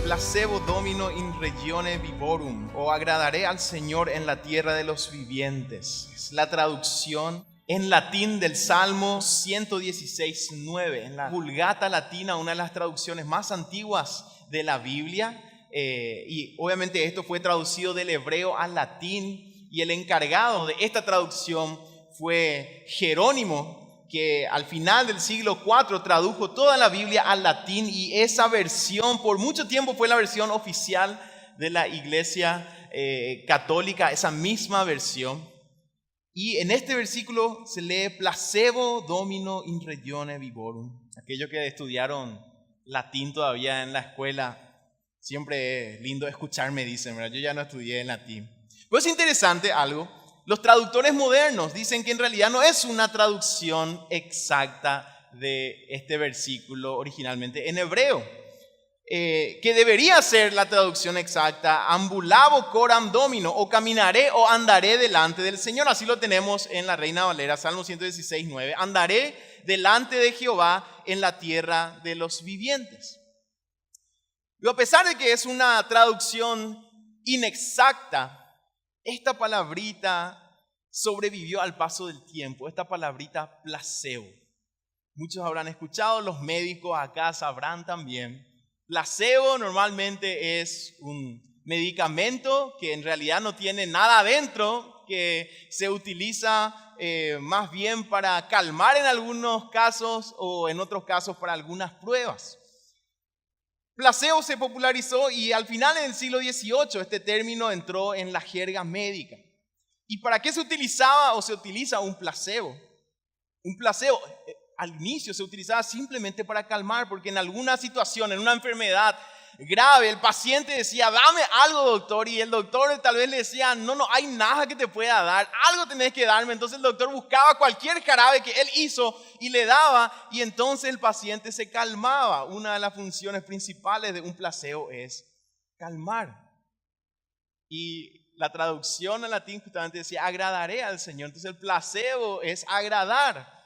placebo domino in regione vivorum, o agradaré al Señor en la tierra de los vivientes. Es la traducción en latín del Salmo 116:9, en la Vulgata latina, una de las traducciones más antiguas de la Biblia. Y obviamente esto fue traducido del hebreo al latín, y el encargado de esta traducción fue Jerónimo, que al final del siglo IV tradujo toda la Biblia al latín, y esa versión por mucho tiempo fue la versión oficial de la Iglesia católica, esa misma versión. Y en este versículo se lee placebo domino in regione vivorum. Aquellos que estudiaron latín todavía en la escuela, siempre es lindo escucharme, dicen, ¿verdad? Yo ya no estudié en latín. Pero es interesante algo. Los traductores modernos dicen que en realidad no es una traducción exacta de este versículo originalmente en hebreo, que debería ser la traducción exacta, ambulavo coram domino, o caminaré o andaré delante del Señor. Así lo tenemos en la Reina Valera, Salmo 116:9. Andaré delante de Jehová en la tierra de los vivientes. Y a pesar de que es una traducción inexacta, esta palabrita sobrevivió al paso del tiempo, esta palabrita placebo. Muchos habrán escuchado, los médicos acá sabrán también. Placebo normalmente es un medicamento que en realidad no tiene nada adentro, que se utiliza más bien para calmar en algunos casos o en otros casos para algunas pruebas. Placebo se popularizó y al final del siglo XVIII este término entró en la jerga médica. ¿Y para qué se utilizaba o se utiliza un placebo? Un placebo al inicio se utilizaba simplemente para calmar, porque en alguna situación, en una enfermedad grave, el paciente decía, dame algo, doctor, y el doctor tal vez le decía, no hay nada que te pueda dar, algo tenés que darme. Entonces el doctor buscaba cualquier jarabe que él hizo y le daba, y entonces el paciente se calmaba. Una de las funciones principales de un placebo es calmar. Y la traducción al latín justamente decía, agradaré al Señor. Entonces el placebo es agradar.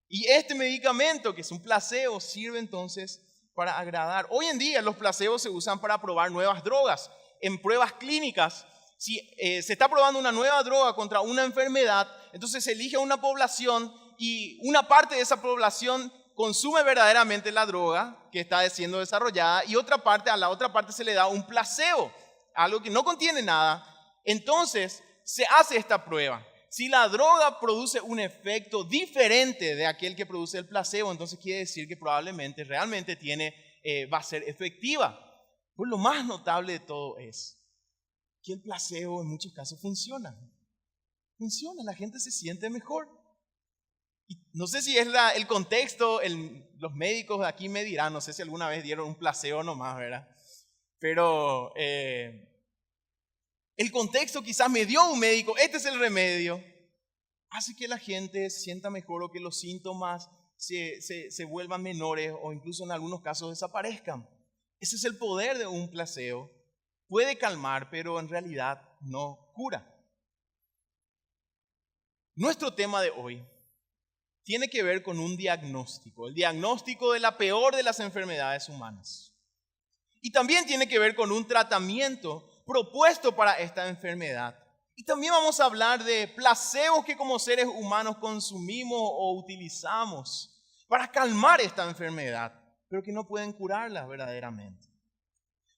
Y este medicamento, que es un placebo, sirve entonces para agradar. Hoy en día los placebos se usan para probar nuevas drogas. En pruebas clínicas, si se está probando una nueva droga contra una enfermedad, entonces se elige a una población y una parte de esa población consume verdaderamente la droga que está siendo desarrollada, y a la otra parte se le da un placebo, algo que no contiene nada. Entonces se hace esta prueba. Si la droga produce un efecto diferente de aquel que produce el placebo, entonces quiere decir que probablemente realmente va a ser efectiva. Pues lo más notable de todo es que el placebo en muchos casos funciona. Funciona, la gente se siente mejor. Y no sé si es el contexto, los médicos de aquí me dirán, no sé si alguna vez dieron un placebo nomás, ¿verdad? Pero el contexto quizás me dio un médico, este es el remedio, hace que la gente se sienta mejor o que los síntomas se vuelvan menores o incluso en algunos casos desaparezcan. Ese es el poder de un placebo. Puede calmar, pero en realidad no cura. Nuestro tema de hoy tiene que ver con un diagnóstico, el diagnóstico de la peor de las enfermedades humanas. Y también tiene que ver con un tratamiento propuesto para esta enfermedad. Y también vamos a hablar de placebos que como seres humanos consumimos o utilizamos para calmar esta enfermedad, pero que no pueden curarla verdaderamente.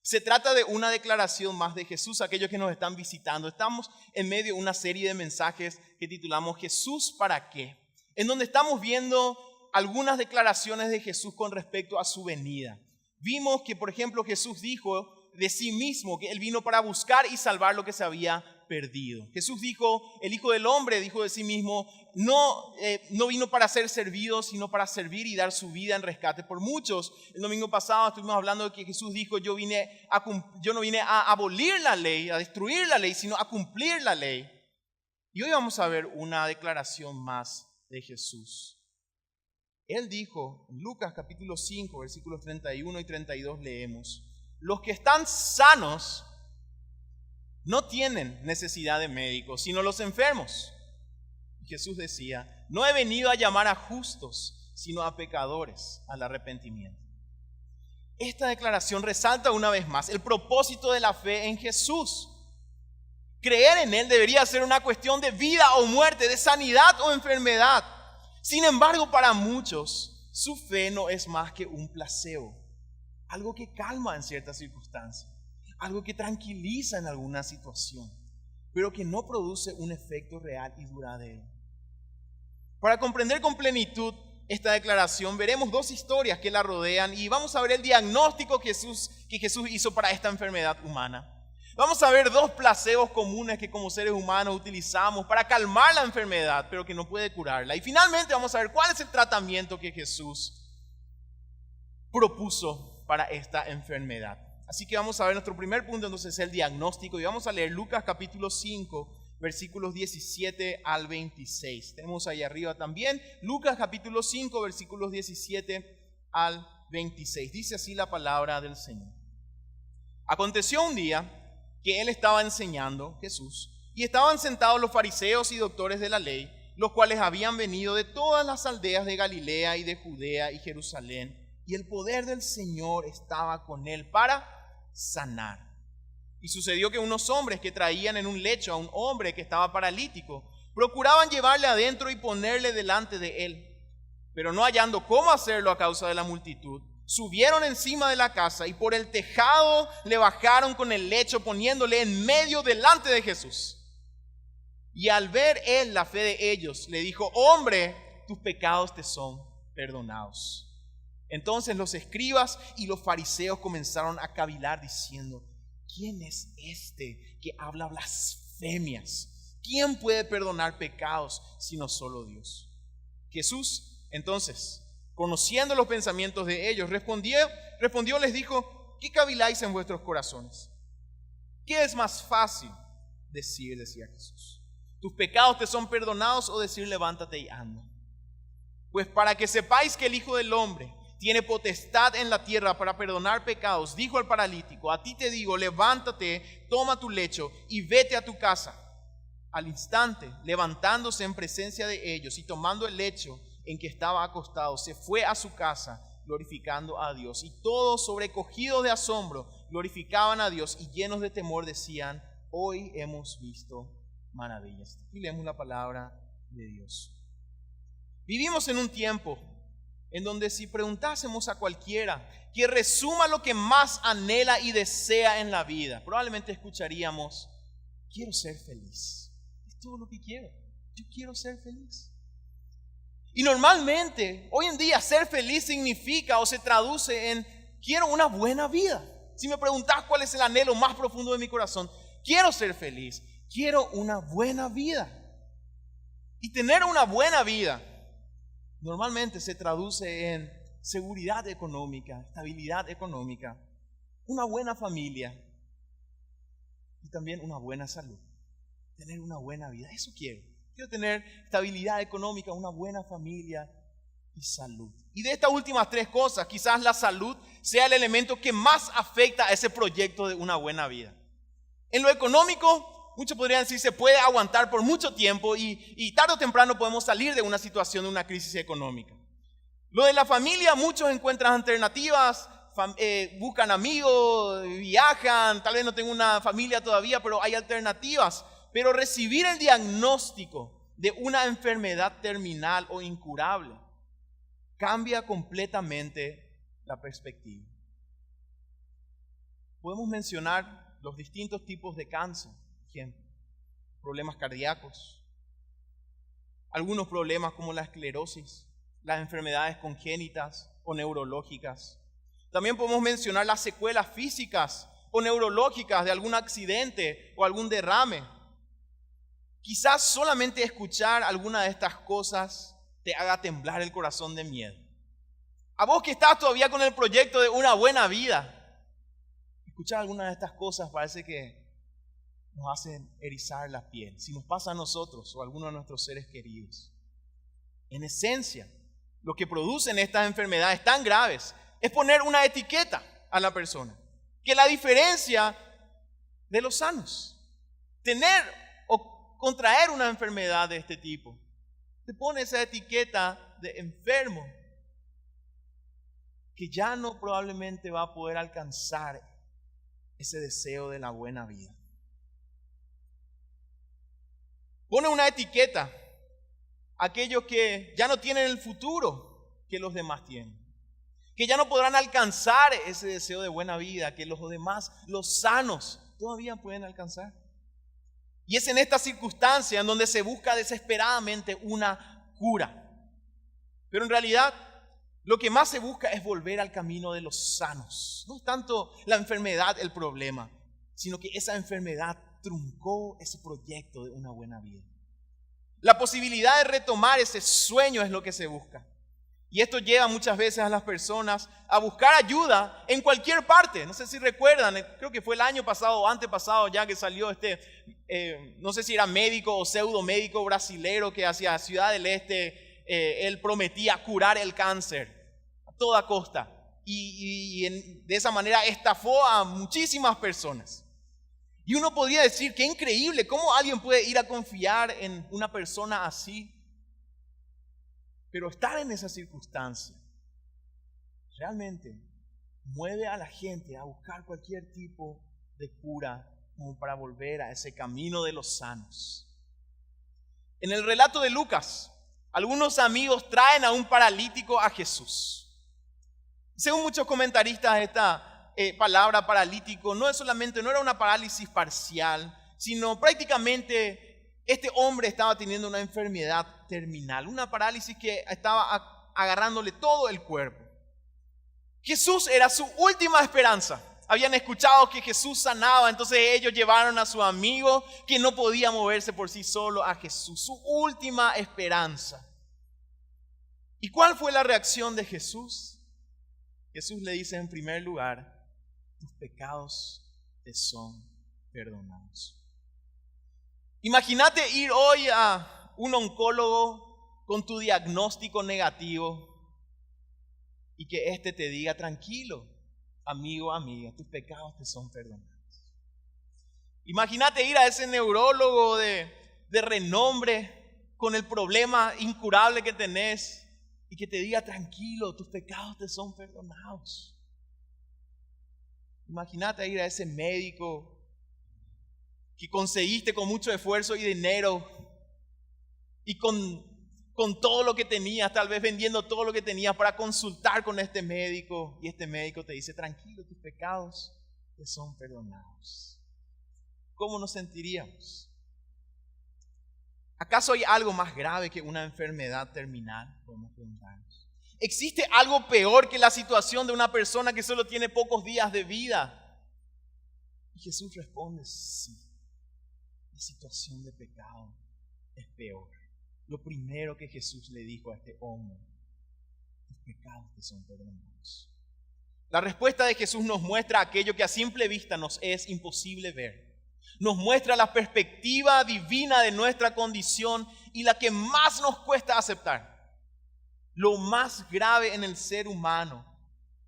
Se trata de una declaración más de Jesús. Aquellos que nos están visitando, estamos en medio de una serie de mensajes que titulamos Jesús ¿para qué?, en donde estamos viendo algunas declaraciones de Jesús con respecto a su venida. Vimos que, por ejemplo, Jesús dijo de sí mismo que Él vino para buscar y salvar lo que se había perdido. Jesús dijo, el Hijo del Hombre dijo de sí mismo, no vino para ser servido, sino para servir y dar su vida en rescate por muchos. El domingo pasado estuvimos hablando de que Jesús dijo, yo no vine a abolir la ley, a destruir la ley, sino a cumplir la ley. Y hoy vamos a ver una declaración más de Jesús. Él dijo, en Lucas capítulo 5, versículos 31 y 32 leemos, los que están sanos no tienen necesidad de médicos, sino los enfermos. Y Jesús decía, no he venido a llamar a justos, sino a pecadores al arrepentimiento. esta declaración resalta una vez más el propósito de la fe en Jesús. Creer en Él debería ser una cuestión de vida o muerte, de sanidad o enfermedad. Sin embargo, para muchos, su fe no es más que un placebo, algo que calma en ciertas circunstancias, algo que tranquiliza en alguna situación, pero que no produce un efecto real y duradero. Para comprender con plenitud esta declaración, veremos dos historias que la rodean y vamos a ver el diagnóstico que Jesús hizo para esta enfermedad humana. Vamos a ver dos placebos comunes que como seres humanos utilizamos para calmar la enfermedad, pero que no puede curarla. Y finalmente vamos a ver cuál es el tratamiento que Jesús propuso para esta enfermedad. Así que vamos a ver nuestro primer punto, entonces el diagnóstico, y vamos a leer Lucas capítulo 5, versículos 17 al 26. Tenemos ahí arriba también Lucas capítulo 5, versículos 17 al 26. Dice así la palabra del Señor. Aconteció un día que él estaba enseñando, Jesús, y estaban sentados los fariseos y doctores de la ley, los cuales habían venido de todas las aldeas de Galilea y de Judea y Jerusalén, y el poder del Señor estaba con él para sanar. Y sucedió que unos hombres que traían en un lecho a un hombre que estaba paralítico, procuraban llevarle adentro y ponerle delante de él. Pero no hallando cómo hacerlo a causa de la multitud, subieron encima de la casa y por el tejado le bajaron con el lecho, poniéndole en medio delante de Jesús. Y al ver él la fe de ellos, le dijo: hombre, tus pecados te son perdonados. Entonces los escribas y los fariseos comenzaron a cavilar diciendo: ¿quién es este que habla blasfemias? ¿Quién puede perdonar pecados sino solo Dios? Jesús, entonces, conociendo los pensamientos de ellos, respondió, les dijo: ¿qué caviláis en vuestros corazones? ¿Qué es más fácil decir, decía Jesús, tus pecados te son perdonados, o decir, levántate y anda? Pues para que sepáis que el Hijo del Hombre tiene potestad en la tierra para perdonar pecados, dijo al paralítico: a ti te digo, levántate, toma tu lecho y vete a tu casa. Al instante, levantándose en presencia de ellos y tomando el lecho en que estaba acostado, se fue a su casa glorificando a Dios. Y todos, sobrecogidos de asombro, glorificaban a Dios, y llenos de temor decían: hoy hemos visto maravillas. Y leemos la palabra de Dios. Vivimos en un tiempo en donde si preguntásemos a cualquiera que resuma lo que más anhela y desea en la vida, probablemente escucharíamos: quiero ser feliz. Es todo lo que quiero. Yo quiero ser feliz. Y normalmente, hoy en día, ser feliz significa o se traduce en: quiero una buena vida. Si me preguntas cuál es el anhelo más profundo de mi corazón, quiero ser feliz, quiero una buena vida. Y tener una buena vida normalmente se traduce en seguridad económica, estabilidad económica, una buena familia y también una buena salud. Tener una buena vida, eso quiero. Quiero tener estabilidad económica, una buena familia y salud. Y de estas últimas tres cosas, quizás la salud sea el elemento que más afecta a ese proyecto de una buena vida. En lo económico, muchos podrían decir, se puede aguantar por mucho tiempo y tarde o temprano podemos salir de una situación de una crisis económica. Lo de la familia, muchos encuentran alternativas, buscan amigos, viajan, tal vez no tengo una familia todavía, pero hay alternativas. Pero recibir el diagnóstico de una enfermedad terminal o incurable cambia completamente la perspectiva. Podemos mencionar los distintos tipos de cáncer, por ejemplo, problemas cardíacos, algunos problemas como la esclerosis, las enfermedades congénitas o neurológicas. También podemos mencionar las secuelas físicas o neurológicas de algún accidente o algún derrame. Quizás solamente escuchar alguna de estas cosas te haga temblar el corazón de miedo. A vos que estás todavía con el proyecto de una buena vida, escuchar alguna de estas cosas parece que nos hacen erizar la piel. Si nos pasa a nosotros o a alguno de nuestros seres queridos. En esencia, lo que producen estas enfermedades tan graves es poner una etiqueta a la persona, que la diferencia de los sanos. Tener o contraer una enfermedad de este tipo te pone esa etiqueta de enfermo, que ya no probablemente va a poder alcanzar ese deseo de la buena vida. Pone una etiqueta a aquellos que ya no tienen el futuro que los demás tienen, que ya no podrán alcanzar ese deseo de buena vida que los demás, los sanos, todavía pueden alcanzar. Y es en esta circunstancia en donde se busca desesperadamente una cura. Pero en realidad lo que más se busca es volver al camino de los sanos. No es tanto la enfermedad el problema, sino que esa enfermedad truncó ese proyecto de una buena vida. La posibilidad de retomar ese sueño es lo que se busca. Y esto lleva muchas veces a las personas a buscar ayuda en cualquier parte. No sé si recuerdan, creo que fue el año pasado o antepasado ya que salió no sé si era médico o pseudo médico brasilero que hacia Ciudad del Este, él prometía curar el cáncer a toda costa. De esa manera estafó a muchísimas personas. Y uno podría decir, qué increíble, ¿cómo alguien puede ir a confiar en una persona así? Pero estar en esa circunstancia realmente mueve a la gente a buscar cualquier tipo de cura como para volver a ese camino de los sanos. En el relato de Lucas, algunos amigos traen a un paralítico a Jesús. Según muchos comentaristas, esta palabra paralítico no era una parálisis parcial, sino prácticamente este hombre estaba teniendo una enfermedad terminal, una parálisis que estaba agarrándole todo el cuerpo. Jesús era su última esperanza. Habían escuchado que Jesús sanaba, entonces ellos llevaron a su amigo que no podía moverse por sí solo a Jesús, su última esperanza. ¿Y cuál fue la reacción de Jesús? Jesús le dice en primer lugar, tus pecados te son perdonados. Imagínate ir hoy a un oncólogo con tu diagnóstico negativo y que éste te diga, tranquilo, amigo, amiga, tus pecados te son perdonados. Imagínate ir a ese neurólogo de renombre con el problema incurable que tenés y que te diga, tranquilo, tus pecados te son perdonados. Imagínate ir a ese médico que conseguiste con mucho esfuerzo y dinero y con todo lo que tenías, tal vez vendiendo todo lo que tenías para consultar con este médico, y este médico te dice, tranquilo, tus pecados te son perdonados. ¿Cómo nos sentiríamos? ¿Acaso hay algo más grave que una enfermedad terminal? Podemos preguntarnos. ¿Existe algo peor que la situación de una persona que solo tiene pocos días de vida? Y Jesús responde, sí. La situación de pecado es peor. Lo primero que Jesús le dijo a este hombre, tus pecados te son perdonados. La respuesta de Jesús nos muestra aquello que a simple vista nos es imposible ver. Nos muestra la perspectiva divina de nuestra condición y la que más nos cuesta aceptar. Lo más grave en el ser humano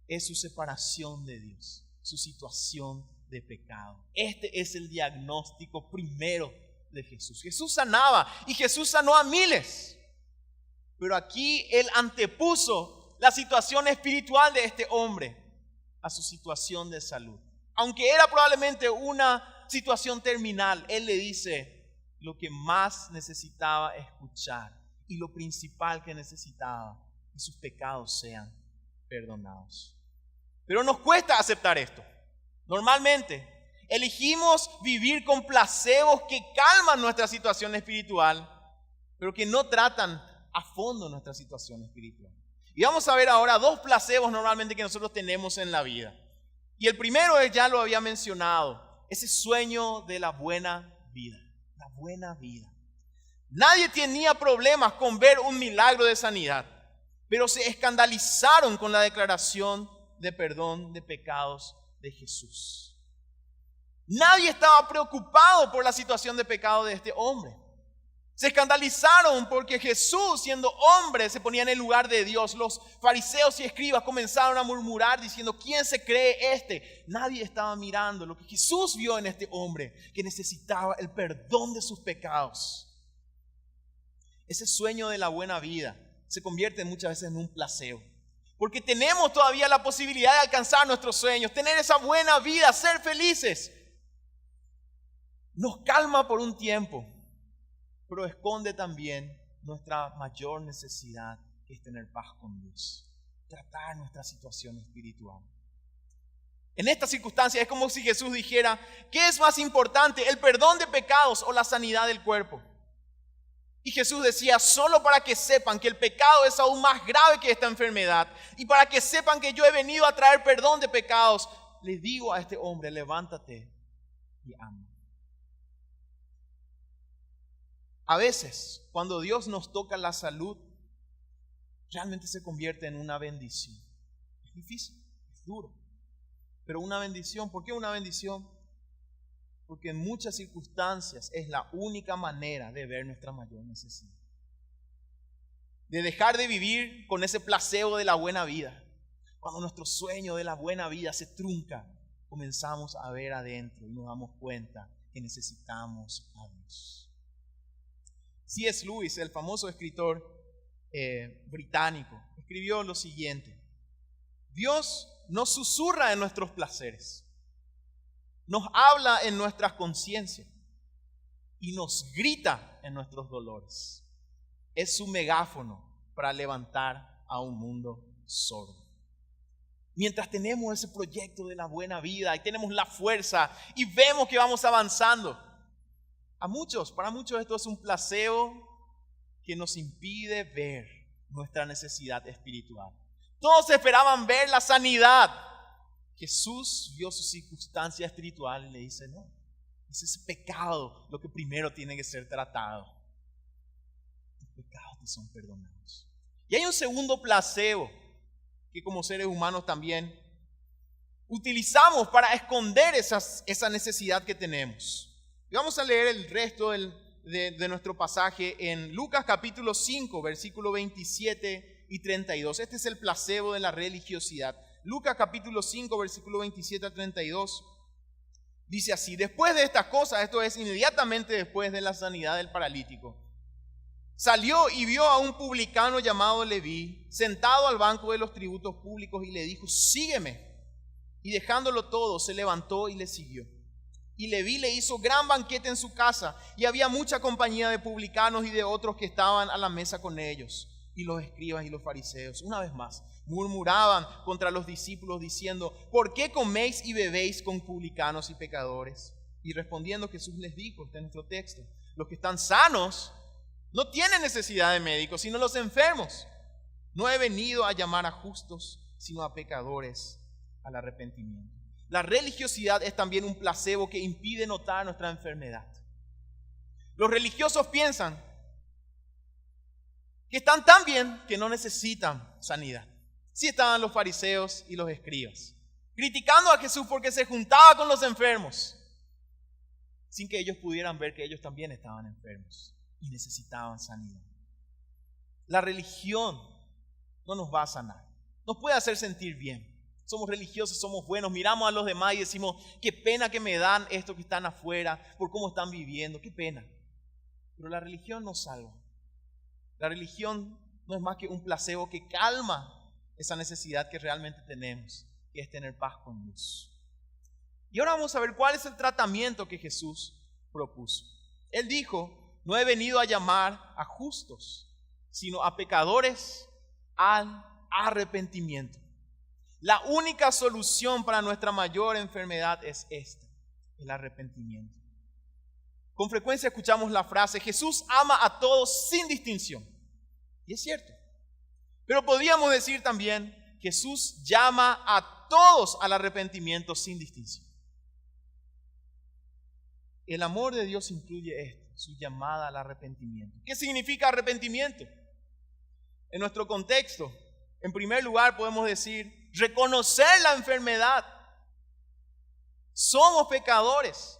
es su separación de Dios, su situación de pecado. Este es el diagnóstico primero de Jesús. Jesús sanaba y Jesús sanó a miles. Pero aquí Él antepuso la situación espiritual de este hombre a su situación de salud. Aunque era probablemente una situación terminal, Él le dice lo que más necesitaba escuchar y lo principal que necesitaba, que sus pecados sean perdonados. Pero nos cuesta aceptar esto. Normalmente elegimos vivir con placebos que calman nuestra situación espiritual, pero que no tratan a fondo nuestra situación espiritual. Y vamos a ver ahora dos placebos normalmente que nosotros tenemos en la vida. Y el primero ya lo había mencionado, ese sueño de la buena vida. La buena vida. Nadie tenía problemas con ver un milagro de sanidad, pero se escandalizaron con la declaración de perdón de pecados de Jesús. Nadie estaba preocupado por la situación de pecado de este hombre. Se escandalizaron porque Jesús, siendo hombre, se ponía en el lugar de Dios. Los fariseos y escribas comenzaron a murmurar diciendo, ¿quién se cree este? Nadie estaba mirando lo que Jesús vio en este hombre, que necesitaba el perdón de sus pecados. Ese sueño de la buena vida se convierte muchas veces en un placebo. porque tenemos todavía la posibilidad de alcanzar nuestros sueños, tener esa buena vida, ser felices. Nos calma por un tiempo, pero esconde también nuestra mayor necesidad, que es tener paz con Dios, tratar nuestra situación espiritual. En esta circunstancia es como si Jesús dijera, ¿qué es más importante, el perdón de pecados o la sanidad del cuerpo? Y Jesús decía, solo para que sepan que el pecado es aún más grave que esta enfermedad, y para que sepan que yo he venido a traer perdón de pecados, le digo a este hombre, levántate y anda. A veces, cuando Dios nos toca la salud, realmente se convierte en una bendición. Es difícil, es duro, pero una bendición. ¿Por qué una bendición? Porque en muchas circunstancias es la única manera de ver nuestra mayor necesidad. De dejar de vivir con ese placebo de la buena vida. Cuando nuestro sueño de la buena vida se trunca, comenzamos a ver adentro y nos damos cuenta que necesitamos a Dios. C.S. Lewis, el famoso escritor británico, escribió lo siguiente: Dios nos susurra en nuestros placeres, nos habla en nuestras conciencias y nos grita en nuestros dolores. Es su megáfono para levantar a un mundo sordo. Mientras tenemos ese proyecto de la buena vida y tenemos la fuerza y vemos que vamos avanzando, para muchos esto es un placebo que nos impide ver nuestra necesidad espiritual. Todos esperaban ver la sanidad. Jesús vio su circunstancia espiritual y le dice, no, es ese pecado lo que primero tiene que ser tratado. Los pecados te son perdonados. Y hay un segundo placebo que como seres humanos también utilizamos para esconder esa necesidad que tenemos. Y vamos a leer el resto de nuestro pasaje en Lucas capítulo 5, versículo 27 y 32. Este es el placebo de la religiosidad. Lucas capítulo 5, versículo 27 a 32. Dice así: después de estas cosas, esto es inmediatamente después de la sanidad del paralítico, salió y vio a un publicano llamado Leví sentado al banco de los tributos públicos y le dijo, sígueme. Y dejándolo todo, se levantó y le siguió. Y Leví le hizo gran banquete en su casa, y había mucha compañía de publicanos y de otros que estaban a la mesa con ellos. Y los escribas y los fariseos, una vez más, murmuraban contra los discípulos diciendo, ¿por qué coméis y bebéis con publicanos y pecadores? Y respondiendo Jesús les dijo, está en nuestro texto, los que están sanos no tienen necesidad de médicos, sino los enfermos. No he venido a llamar a justos, sino a pecadores al arrepentimiento. La religiosidad es también un placebo que impide notar nuestra enfermedad. Los religiosos piensan que están tan bien que no necesitan sanidad. Sí estaban los fariseos y los escribas, criticando a Jesús porque se juntaba con los enfermos, sin que ellos pudieran ver que ellos también estaban enfermos y necesitaban sanidad. La religión no nos va a sanar, nos puede hacer sentir bien. Somos religiosos, somos buenos, miramos a los demás y decimos, qué pena que me dan estos que están afuera, por cómo están viviendo, qué pena. Pero la religión nos salva. La religión no es más que un placebo que calma esa necesidad que realmente tenemos, que es tener paz con Dios. Y ahora vamos a ver cuál es el tratamiento que Jesús propuso. Él dijo, no he venido a llamar a justos, sino a pecadores al arrepentimiento. La única solución para nuestra mayor enfermedad es esta, el arrepentimiento. Con frecuencia escuchamos la frase, Jesús ama a todos sin distinción. Y es cierto. Pero podríamos decir también, Jesús llama a todos al arrepentimiento sin distinción. El amor de Dios incluye esto, su llamada al arrepentimiento. ¿Qué significa arrepentimiento? En nuestro contexto, en primer lugar podemos decir, reconocer la enfermedad. Somos pecadores.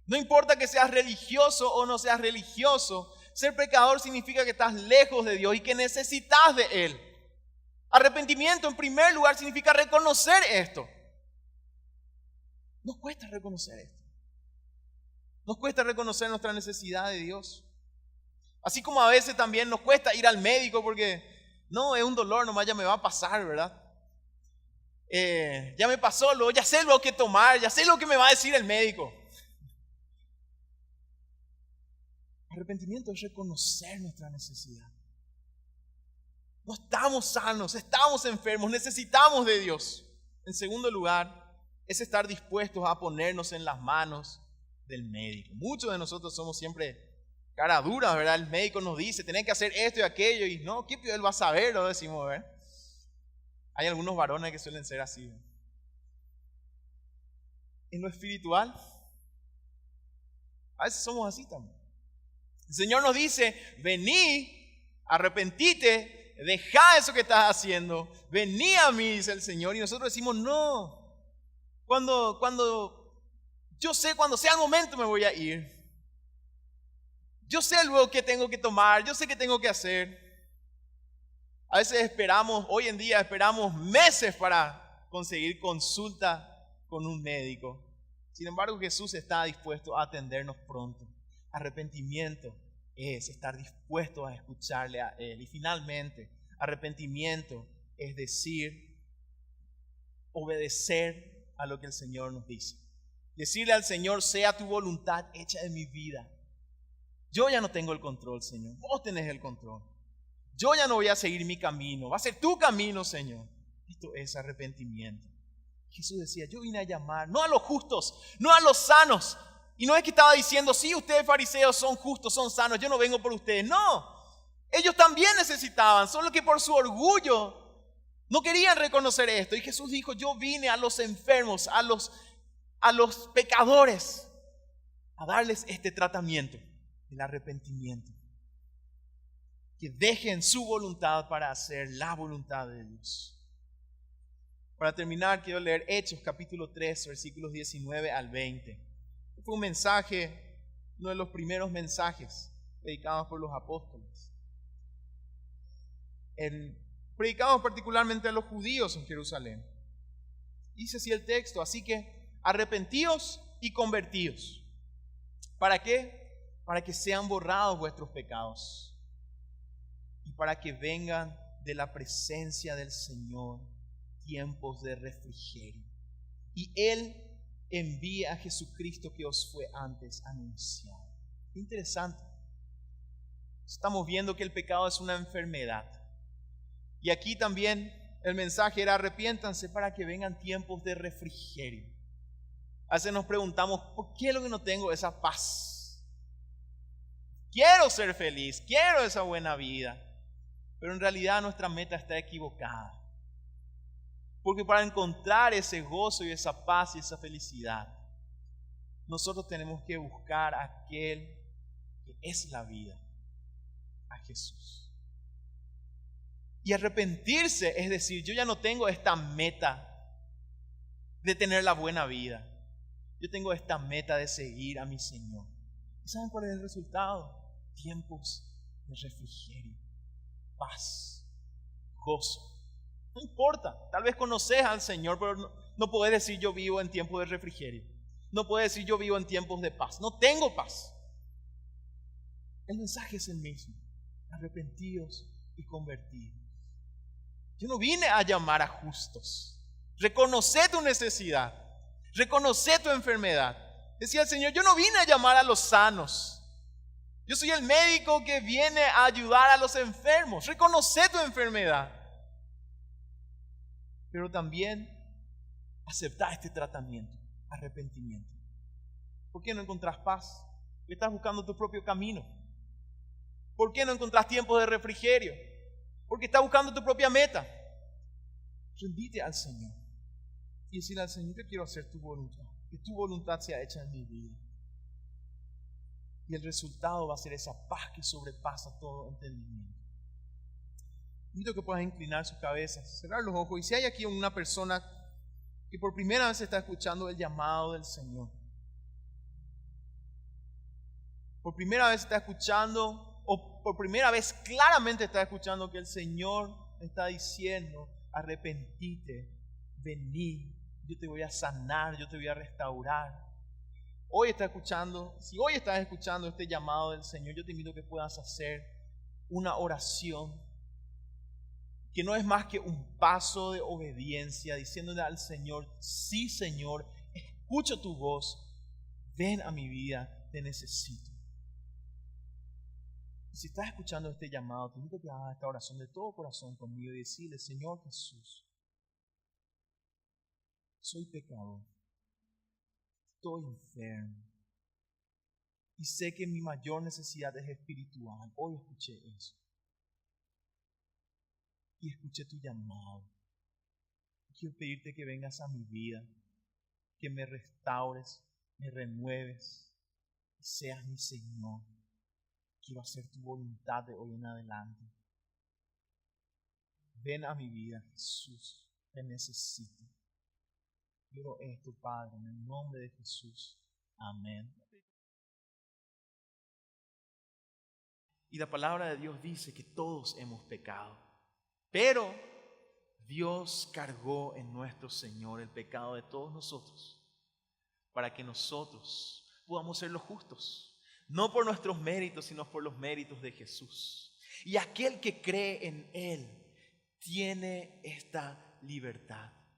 No importa que seas religioso o no seas religioso, ser pecador significa que estás lejos de Dios y que necesitas de Él. Arrepentimiento en primer lugar significa reconocer esto. Nos cuesta reconocer esto. Nos cuesta reconocer nuestra necesidad de Dios. Así como a veces también nos cuesta ir al médico porque no, es un dolor, nomás ya me va a pasar, ¿verdad? ya me pasó, ya sé lo que tomar, ya sé lo que me va a decir el médico. Arrepentimiento es reconocer nuestra necesidad. No estamos sanos, estamos enfermos, necesitamos de Dios. En segundo lugar, es estar dispuestos a ponernos en las manos del médico. Muchos de nosotros somos siempre cara dura, ¿verdad? El médico nos dice, tenés que hacer esto y aquello, y no, ¿qué él va a saber? Lo decimos, ¿verdad? Hay algunos varones que suelen ser así, ¿verdad? En lo espiritual, a veces somos así también. El Señor nos dice, vení, arrepentite, deja eso que estás haciendo, vení a mí, dice el Señor, y nosotros decimos, no, yo sé, cuando sea el momento me voy a ir. Yo sé luego qué tengo que tomar, yo sé qué tengo que hacer. A veces hoy en día esperamos meses para conseguir consulta con un médico. Sin embargo, Jesús está dispuesto a atendernos pronto. Arrepentimiento es estar dispuesto a escucharle a Él. Y finalmente, arrepentimiento es obedecer a lo que el Señor nos dice. Decirle al Señor, sea tu voluntad hecha en mi vida. Yo ya no tengo el control, Señor. Vos tenés el control. Yo ya no voy a seguir mi camino. Va a ser tu camino, Señor. Esto es arrepentimiento. Jesús decía, yo vine a llamar, no a los justos, no a los sanos. Y no es que estaba diciendo, sí, ustedes fariseos son justos, son sanos, yo no vengo por ustedes. No, ellos también necesitaban, solo que por su orgullo no querían reconocer esto. Y Jesús dijo, yo vine a los enfermos, a los pecadores, a darles este tratamiento, el arrepentimiento. Que dejen su voluntad para hacer la voluntad de Dios. Para terminar, quiero leer Hechos capítulo 3, versículos 19 al 20. Fue un mensaje, uno de los primeros mensajes predicados por los apóstoles. Predicados particularmente a los judíos en Jerusalén. Dice así el texto, así que arrepentíos y convertíos. ¿Para qué? Para que sean borrados vuestros pecados y para que vengan de la presencia del Señor tiempos de refrigerio. Y Él envía a Jesucristo que os fue antes anunciado. Interesante. Estamos viendo que el pecado es una enfermedad. Y aquí también el mensaje era arrepiéntanse para que vengan tiempos de refrigerio. A veces nos preguntamos, ¿por qué es lo que no tengo esa paz? Quiero ser feliz, quiero esa buena vida. Pero en realidad nuestra meta está equivocada. Porque para encontrar ese gozo y esa paz y esa felicidad, nosotros tenemos que buscar a aquel que es la vida, a Jesús. Y arrepentirse es decir, yo ya no tengo esta meta de tener la buena vida. Yo tengo esta meta de seguir a mi Señor. ¿Y saben cuál es el resultado? Tiempos de refrigerio, paz, gozo. No importa, tal vez conoces al Señor, pero no puedes decir yo vivo en tiempos de refrigerio. No puedes decir yo vivo en tiempos de paz. No tengo paz. El mensaje es el mismo. Arrepentidos y convertidos. Yo no vine a llamar a justos. Reconoce tu necesidad. Reconoce tu enfermedad. Decía el Señor, yo no vine a llamar a los sanos. Yo soy el médico que viene a ayudar a los enfermos. Reconoce tu enfermedad. Pero también aceptar este tratamiento, arrepentimiento. ¿Por qué no encontrás paz? Porque estás buscando tu propio camino. ¿Por qué no encontrás tiempos de refrigerio? Porque estás buscando tu propia meta. Rendite al Señor y decirle al Señor, yo quiero hacer tu voluntad, que tu voluntad sea hecha en mi vida. Y el resultado va a ser esa paz que sobrepasa todo entendimiento. Invito que puedas inclinar sus cabezas, cerrar los ojos. Y si hay aquí una persona que por primera vez está escuchando el llamado del Señor, por primera vez está escuchando, o por primera vez claramente está escuchando que el Señor está diciendo, arrepentite, vení, yo te voy a sanar, yo te voy a restaurar. Si hoy estás escuchando este llamado del Señor, yo te invito a que puedas hacer una oración que no es más que un paso de obediencia, diciéndole al Señor, sí Señor, escucho tu voz, ven a mi vida, te necesito. Y si estás escuchando este llamado, te invito a que hagas esta oración de todo corazón conmigo y decirle, Señor Jesús, soy pecador, estoy enfermo y sé que mi mayor necesidad es espiritual. Hoy escuché eso y escuché tu llamado. Quiero pedirte que vengas a mi vida, que me restaures, me renueves, y seas mi Señor. Quiero hacer tu voluntad de hoy en adelante. Ven a mi vida, Jesús, te necesito. Quiero esto, Padre, en el nombre de Jesús. Amén. Y la palabra de Dios dice que todos hemos pecado, pero Dios cargó en nuestro Señor el pecado de todos nosotros, para que nosotros podamos ser los justos, no por nuestros méritos, sino por los méritos de Jesús. Y aquel que cree en Él tiene esta libertad.